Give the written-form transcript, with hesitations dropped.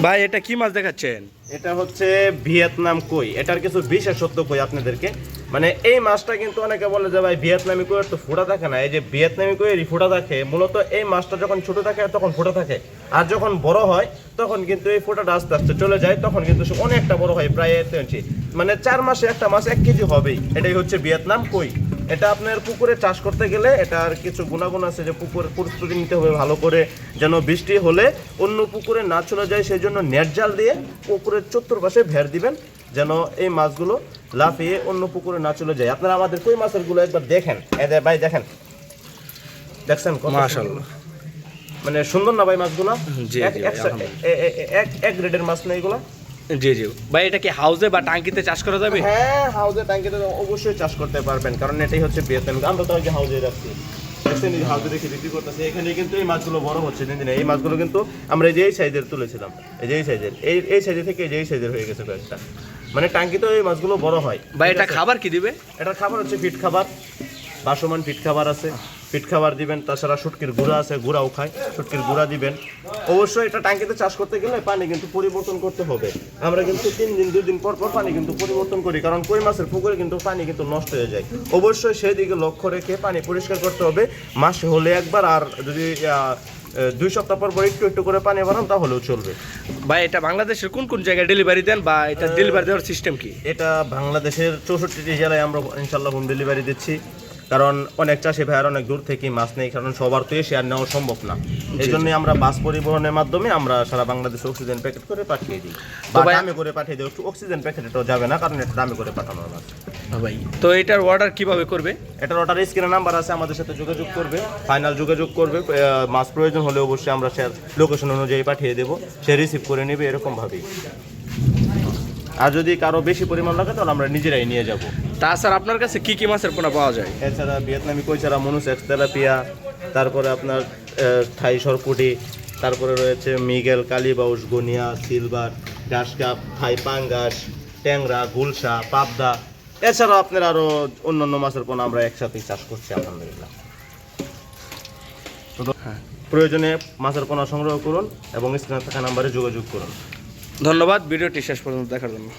ভাই এটা কি মাছ দেখাচ্ছেন? এটা হচ্ছে ভিয়েতনাম কই। এটার কিছু বিশেষত্ব কই আপনাদেরকে। মানে এই মাছটা কিন্তু অনেকে বলে যে ভাই ভিয়েতনামি কইয়ের তো ফোঁটা থাকে না। এই যে ভিয়েতনামি কইয়েরই ফোঁটা থাকে। মূলত এই মাছটা যখন ছোট থাকে তখন ফোঁটা থাকে, আর যখন বড় হয় তখন কিন্তু এই ফোঁটাটা আস্তে আস্তে চলে যায়, তখন কিন্তু সে অনেকটা বড় হয়, প্রায় 1 ইঞ্চি। মানে 4 মাসে একটা মাছ 1 কেজি হবেই। এটাই হচ্ছে ভিয়েতনাম কই। এটা আপনার পুকুরে চাষ করতে গেলে এটার কিছু গুণাগুণ আছে, যে পুকুরে প্রস্তুতি নিতে হবে ভালো করে, যেন বৃষ্টি হলে অন্য পুকুরে না চলে যায়, সেই জন্য নেট জাল দিয়ে পুকুরের চতুর্পাশে ভেড় দিবেন, যেন এই মাছগুলো লাফিয়ে অন্য পুকুরে না চলে যায়। আপনারা আমাদের কই মাছের গুলো একবার দেখেন, ভাই দেখেন, দেখছেন মাশাআল্লাহ, মানে সুন্দর না ভাই মাছগুলো? জি, এক গ্রেডের মাছ না এগুলো? জি জি ভাই, এটা কি হাউজে বা টাঙ্কিতে চাষ করা যাবে? হ্যাঁ, হাউজে ট্যাঙ্কিতে অবশ্যই চাষ করতে পারবেন, কারণ এটাই হচ্ছে ভিয়েতনাম। আমরা তো আগে হাউজে রাখছি, দেখছেন এই হাউজে রেখে বিক্রি করতেছি। এখানে কিন্তু এই মাছগুলো বড় হচ্ছে দিন দিনে। এই মাছগুলো কিন্তু আমরা এই যে এই সাইজের তুলেছিলাম, এই যে এই সাইজের, এই সাইজের থেকে এই যে এই সাইজের হয়ে গেছে কয়েকটা। মানে টাঙ্কিতে এই মাছগুলো বড় হয়। ভাই এটা খাবার কি দিবে? এটার খাবার হচ্ছে ফিট খাবার, বাসমান ফিট খাবার আছে, ফিট খাবার দিবেন। তাছাড়া শুটকির গুঁড়া আছে, গুঁড়াও খায়, শুটকির গুঁড়া দিবেন। অবশ্যই এটা ট্যাঙ্কিতে চাষ করতে গেলে পানি কিন্তু পরিবর্তন করতে হবে। আমরা কিন্তু 3 দিন 2 দিন পর পর পানি কিন্তু পরিবর্তন করি, কারণ কই মাছের পুকুরে কিন্তু পানি কিন্তু নষ্ট হয়ে যায়। অবশ্যই সেই দিকে লক্ষ্য রেখে পানি পরিষ্কার করতে হবে মাসে হলে একবার, আর যদি 2 সপ্তাহ পর পর একটু একটু করে পানি বানান তাহলেও চলবে। ভাই এটা বাংলাদেশের কোন কোন জায়গায় ডেলিভারি দেন, বা এটা ডেলিভারি দেওয়ার সিস্টেম কি? এটা বাংলাদেশের 64টি জেলায় আমরা ইনশাল্লাহ হোম ডেলিভারি দিচ্ছি, কারণ অনেক চাষি ভাইয়ার অনেক দূর থেকে মাছ নেই, কারণ সবার তো এসে আর নেওয়া সম্ভব না। এই জন্যই আমরা বাস পরিবহনের মাধ্যমে আমরা সারা বাংলাদেশে অক্সিজেন প্যাকেট করে পাঠিয়ে দিই, বা দামে করে পাঠিয়ে দিই। অক্সিজেন প্যাকেট এটাও যাবে না, কারণ এটা দামে করে পাঠানো হয়। ভাই তো এটার অর্ডার কিভাবে করবে? এটার অর্ডার স্ক্রিনে নাম্বার আছে, আমাদের সাথে যোগাযোগ করবে, ফাইনাল যোগাযোগ করবে। মাছ প্রয়োজন হলে অবশ্যই আমরা সে লোকেশন অনুযায়ী পাঠিয়ে দেবো, সে রিসিভ করে নেবে, এরকমভাবেই। আর যদি কারো বেশি পরিমাণ লাগে তাহলে আমরা নিজেরাই নিয়ে যাব। তাছাড়া আপনার কাছে কি কি মাছের পোনা পাওয়া যায়? এছাড়া ভিয়েতনামি কই ছাড়া মনুসেক্স, তেলাপিয়া, তারপরে আপনার থাই সরপুটি, তারপরে রয়েছে মিগেল, কালীবাউস, গনিয়া, সিলভার, ঘাসকাপ, থাই পাঙ্গাস, ট্যাংরা, গুলশা, পাবদা। এছাড়াও আপনার আরও অন্যান্য মাছের পোনা আমরা একসাথেই চাষ করছি আলহামদুলিল্লাহ। প্রয়োজনে মাছের পোনা সংগ্রহ করুন এবং স্ক্রিনে থাকা নাম্বারে যোগাযোগ করুন। ধন্যবাদ ভিডিওটি শেষ পর্যন্ত দেখার জন্য।